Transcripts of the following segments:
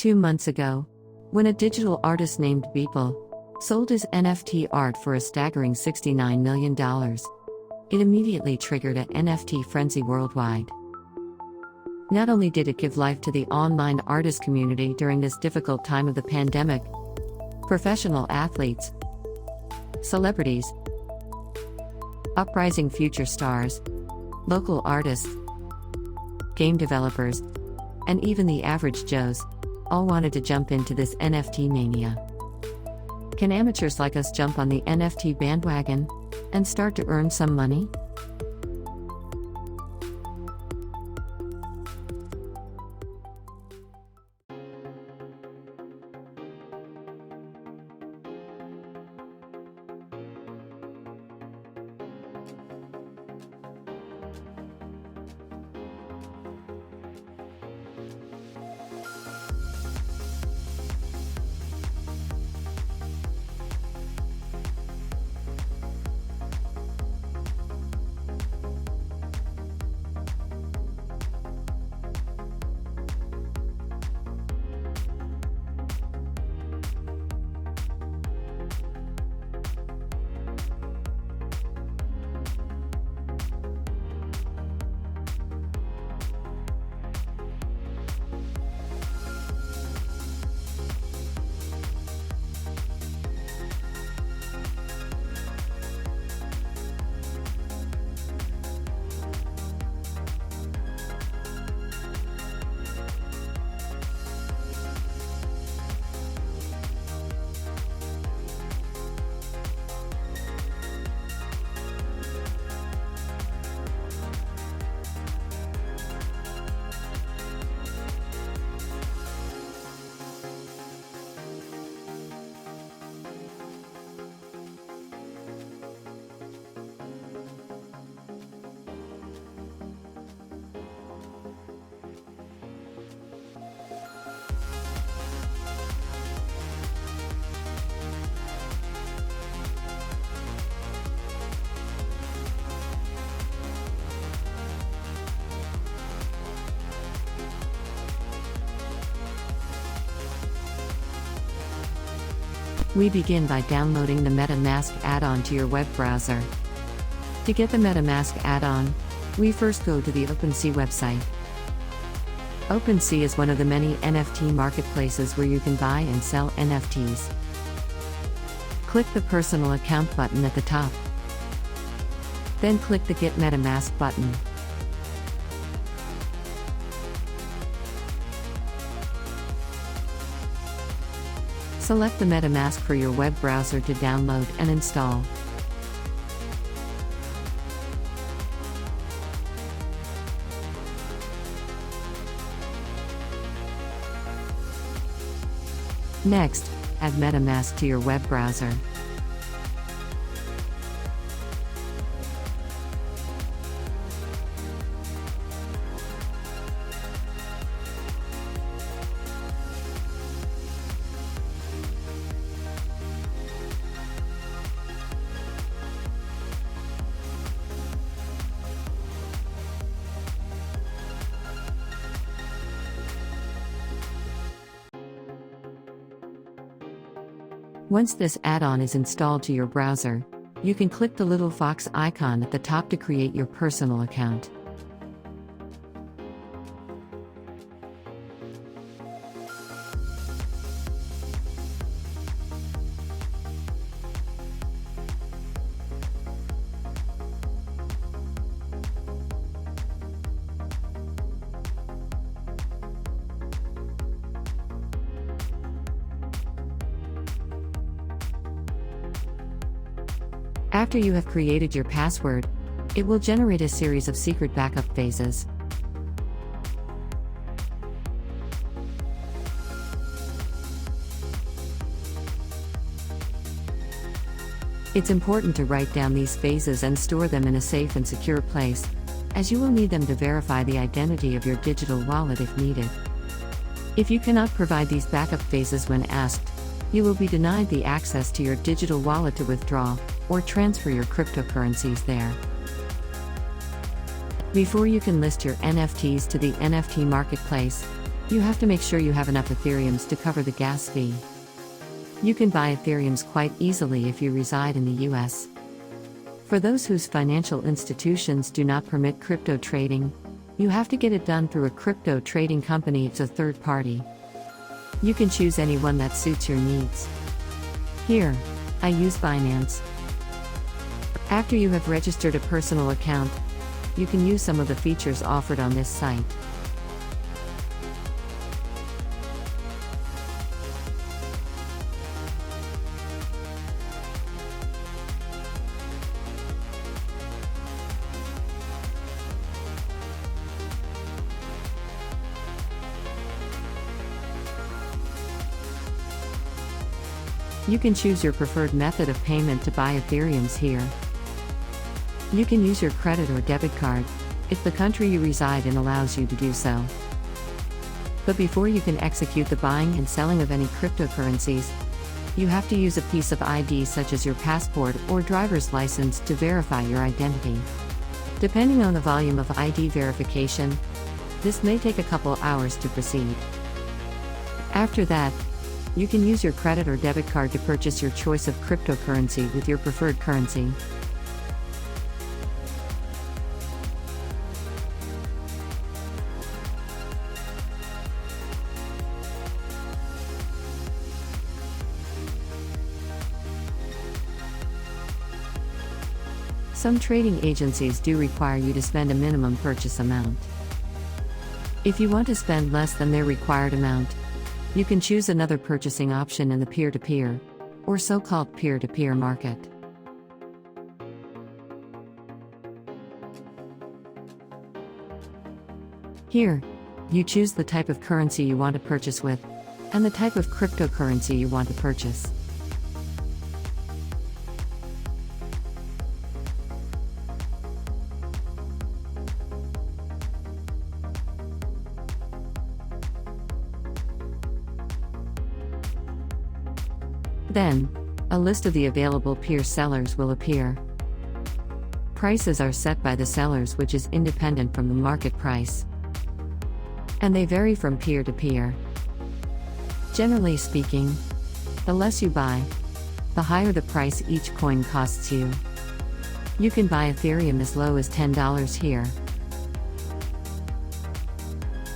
2 months ago, when a digital artist named Beeple sold his NFT art for a staggering $69 million, it immediately triggered a NFT frenzy worldwide. Not only did it give life to the online artist community during this difficult time of the pandemic, professional athletes, celebrities, uprising future stars, local artists, game developers, and even the average Joes all wanted to jump into this NFT mania. Can amateurs like us jump on the NFT bandwagon and start to earn some money? We begin by downloading the MetaMask add-on to your web browser. To get the MetaMask add-on, we first go to the OpenSea website. OpenSea is one of the many NFT marketplaces where you can buy and sell NFTs. Click the Personal Account button at the top. Then click the Get MetaMask button. Select the MetaMask for your web browser to download and install. Next, add MetaMask to your web browser. Once this add-on is installed to your browser, you can click the little fox icon at the top to create your personal account. After you have created your password, it will generate a series of secret backup phases. It's important to write down these phases and store them in a safe and secure place, as you will need them to verify the identity of your digital wallet if needed. If you cannot provide these backup phases when asked, you will be denied the access to your digital wallet to withdraw or transfer your cryptocurrencies there. Before you can list your NFTs to the NFT marketplace, You have to make sure you have enough Ethereums to cover the gas fee. You can buy Ethereums quite easily if you reside in the US. For those whose financial institutions do not permit crypto trading, you have to get it done through a crypto trading company. It's a third party. You can choose any one that suits your needs. Here, I use Binance. After you have registered a personal account, you can use some of the features offered on this site. You can choose your preferred method of payment to buy Ethereums here. You can use your credit or debit card, if the country you reside in allows you to do so. But before you can execute the buying and selling of any cryptocurrencies, you have to use a piece of ID such as your passport or driver's license to verify your identity. Depending on the volume of ID verification, this may take a couple hours to proceed. After that, you can use your credit or debit card to purchase your choice of cryptocurrency with your preferred currency. Some trading agencies do require you to spend a minimum purchase amount. If you want to spend less than their required amount, you can choose another purchasing option in the peer-to-peer, or so-called peer-to-peer market. Here, you choose the type of currency you want to purchase with, and the type of cryptocurrency you want to purchase. Then, a list of the available peer sellers will appear. Prices are set by the sellers, which is independent from the market price, and they vary from peer to peer. Generally speaking, the less you buy, the higher the price each coin costs you. You can buy Ethereum as low as $10 here.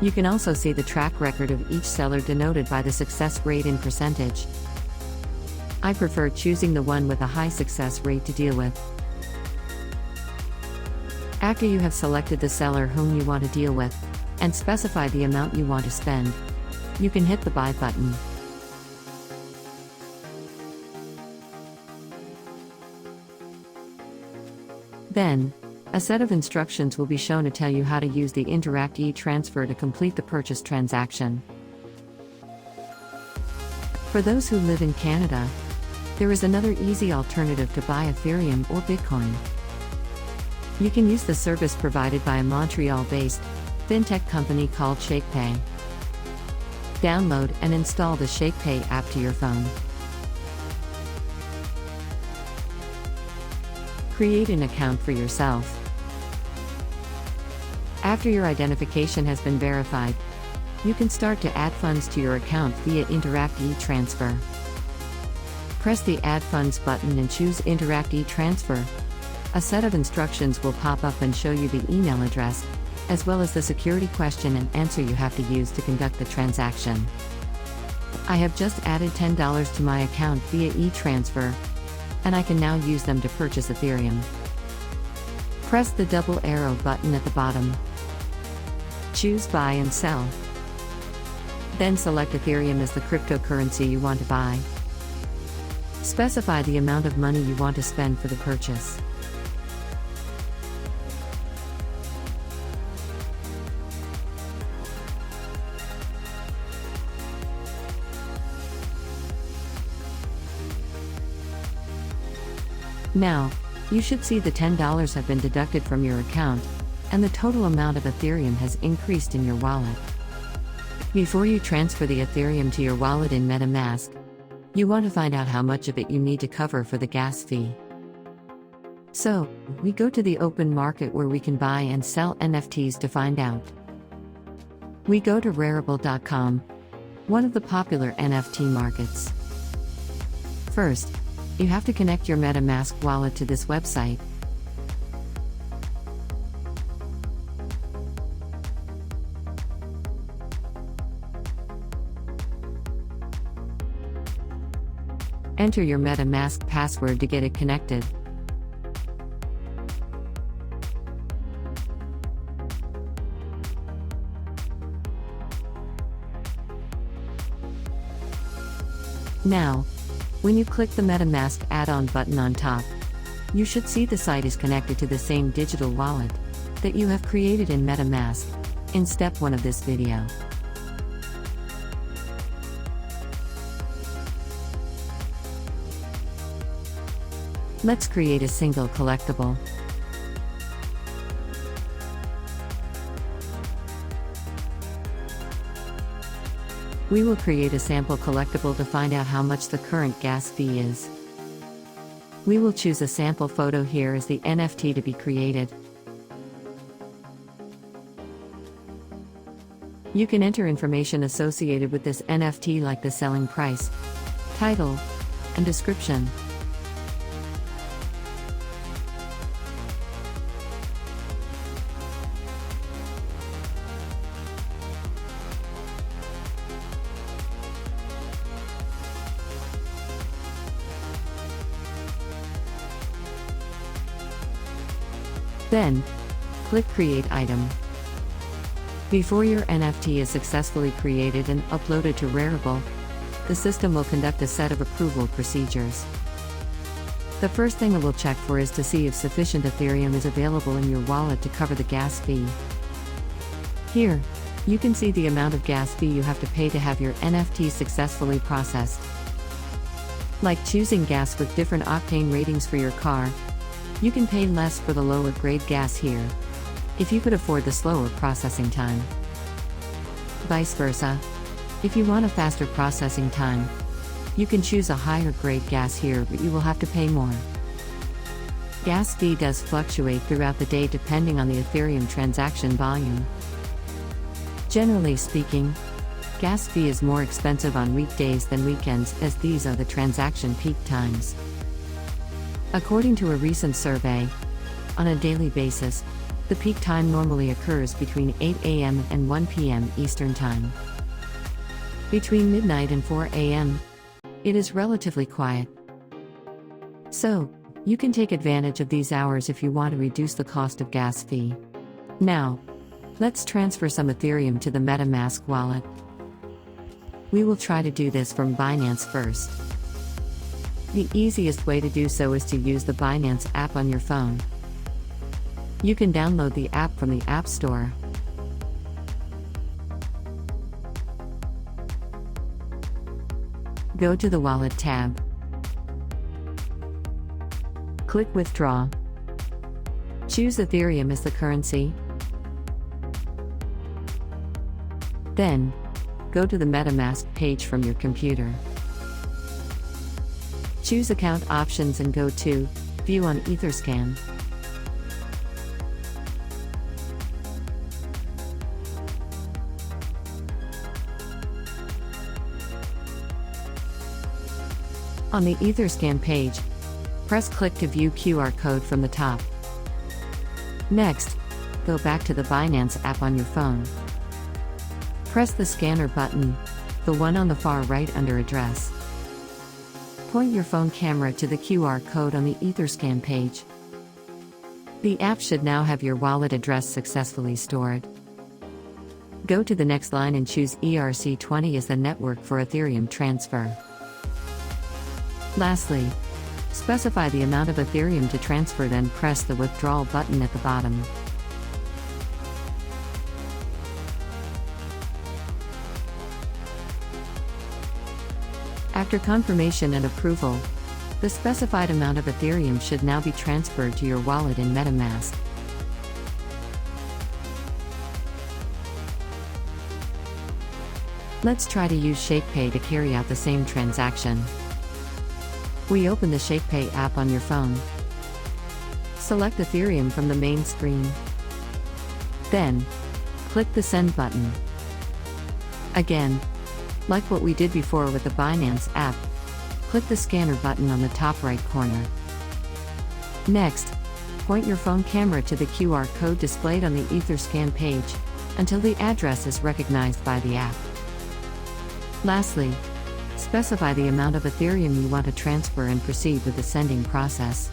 You can also see the track record of each seller denoted by the success rate in percentage. I prefer choosing the one with a high success rate to deal with. After you have selected the seller whom you want to deal with, and specify the amount you want to spend, you can hit the buy button. Then, a set of instructions will be shown to tell you how to use the Interact e-transfer to complete the purchase transaction. For those who live in Canada, there is another easy alternative to buy Ethereum or Bitcoin. You can use the service provided by a Montreal-based fintech company called Shakepay. Download and install the Shakepay app to your phone. Create an account for yourself. After your identification has been verified, you can start to add funds to your account via Interact e-transfer. Press the Add Funds button and choose Interact e-transfer. A set of instructions will pop up and show you the email address, as well as the security question and answer you have to use to conduct the transaction. I have just added $10 to my account via e-transfer, and I can now use them to purchase Ethereum. Press the double arrow button at the bottom. Choose Buy and Sell. Then select Ethereum as the cryptocurrency you want to buy. Specify the amount of money you want to spend for the purchase. Now, you should see the $10 have been deducted from your account, and the total amount of Ethereum has increased in your wallet. Before you transfer the Ethereum to your wallet in MetaMask, you want to find out how much of it you need to cover for the gas fee. So, we go to the open market where we can buy and sell NFTs to find out. We go to Rarible.com, one of the popular NFT markets. First, you have to connect your MetaMask wallet to this website. Enter your MetaMask password to get it connected. Now, when you click the MetaMask add-on button on top, you should see the site is connected to the same digital wallet that you have created in MetaMask in step 1 of this video. Let's create a single collectible. We will create a sample collectible to find out how much the current gas fee is. We will choose a sample photo here as the NFT to be created. You can enter information associated with this NFT like the selling price, title, and description. Then, click Create Item. Before your NFT is successfully created and uploaded to Rarible, the system will conduct a set of approval procedures. The first thing it will check for is to see if sufficient Ethereum is available in your wallet to cover the gas fee. Here, you can see the amount of gas fee you have to pay to have your NFT successfully processed. Like choosing gas with different octane ratings for your car, you can pay less for the lower grade gas here, if you could afford the slower processing time. Vice versa, if you want a faster processing time, you can choose a higher grade gas here, but you will have to pay more. Gas fee does fluctuate throughout the day depending on the Ethereum transaction volume. Generally speaking, gas fee is more expensive on weekdays than weekends, as these are the transaction peak times. According to a recent survey, on a daily basis, the peak time normally occurs between 8 a.m. and 1 p.m. Eastern Time. Between midnight and 4 a.m., it is relatively quiet. So, you can take advantage of these hours if you want to reduce the cost of gas fee. Now, let's transfer some Ethereum to the MetaMask wallet. We will try to do this from Binance first. The easiest way to do so is to use the Binance app on your phone. You can download the app from the App Store. Go to the Wallet tab. Click Withdraw. Choose Ethereum as the currency. Then, go to the MetaMask page from your computer. Choose Account Options and go to View on Etherscan. On the Etherscan page, press click to view QR code from the top. Next, go back to the Binance app on your phone. Press the scanner button, the one on the far right under Address. Point your phone camera to the QR code on the Etherscan page. The app should now have your wallet address successfully stored. Go to the next line and choose ERC20 as the network for Ethereum transfer. Lastly, specify the amount of Ethereum to transfer, then press the withdrawal button at the bottom. After confirmation and approval, the specified amount of Ethereum should now be transferred to your wallet in MetaMask. Let's try to use Shakepay to carry out the same transaction. We open the Shakepay app on your phone. Select Ethereum from the main screen. Then, click the Send button. Again, like what we did before with the Binance app, click the scanner button on the top right corner. Next, point your phone camera to the QR code displayed on the Etherscan page until the address is recognized by the app. Lastly, specify the amount of Ethereum you want to transfer and proceed with the sending process.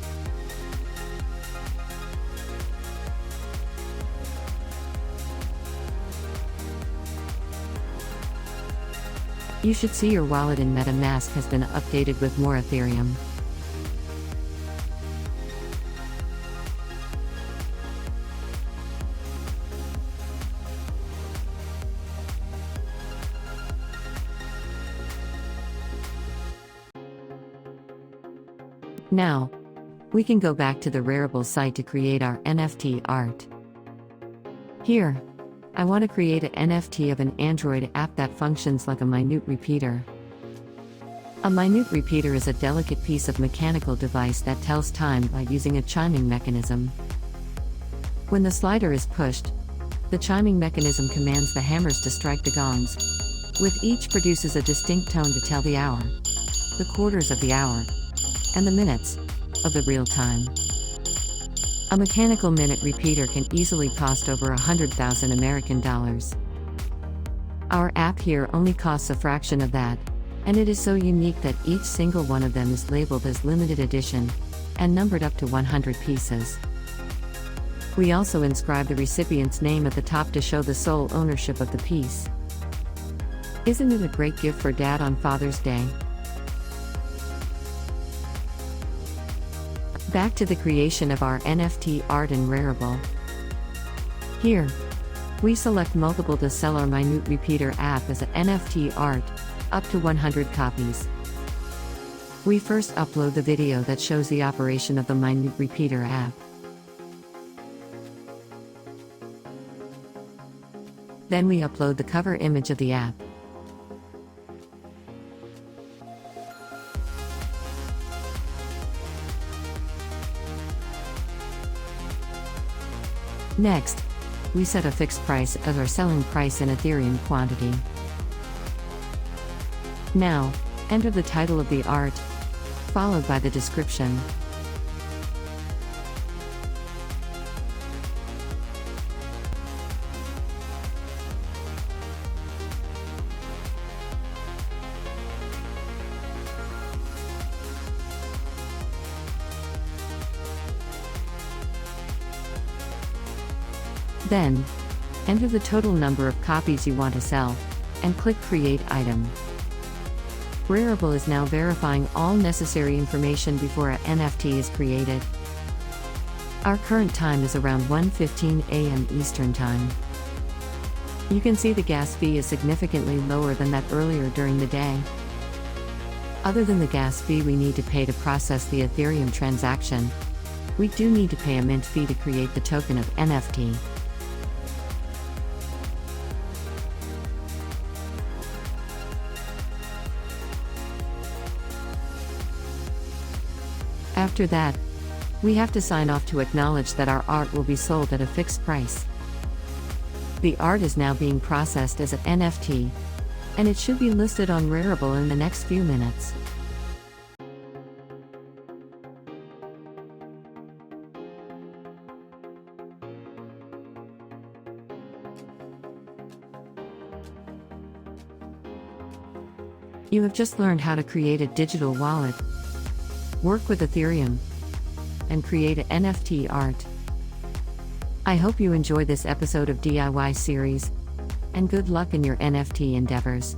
You should see your wallet in MetaMask has been updated with more Ethereum. Now, we can go back to the Rarible site to create our NFT art. Here, I want to create an NFT of an Android app that functions like a minute repeater. A minute repeater is a delicate piece of mechanical device that tells time by using a chiming mechanism. When the slider is pushed, the chiming mechanism commands the hammers to strike the gongs, with each produces a distinct tone to tell the hour, the quarters of the hour, and the minutes of the real time. A mechanical minute repeater can easily cost over $100,000 American dollars. Our app here only costs a fraction of that, and it is so unique that each single one of them is labeled as limited edition and numbered up to 100 pieces. We also inscribe the recipient's name at the top to show the sole ownership of the piece. Isn't it a great gift for Dad on Father's Day? Back to the creation of our NFT art in Rarible. Here, we select multiple to sell our minute repeater app as an NFT art, up to 100 copies. We first upload the video that shows the operation of the minute repeater app. Then we upload the cover image of the app. Next, we set a fixed price as our selling price in Ethereum quantity. Now, enter the title of the art, followed by the description. Then, enter the total number of copies you want to sell, and click Create Item. Rarible is now verifying all necessary information before an NFT is created. Our current time is around 1:15 a.m. Eastern Time. You can see the gas fee is significantly lower than that earlier during the day. Other than the gas fee we need to pay to process the Ethereum transaction, we do need to pay a mint fee to create the token of NFT. After that, we have to sign off to acknowledge that our art will be sold at a fixed price. The art is now being processed as an NFT, and it should be listed on Rarible in the next few minutes. You have just learned how to create a digital wallet, work with Ethereum, and create an NFT art. I hope you enjoy this episode of DIY series, and good luck in your NFT endeavors.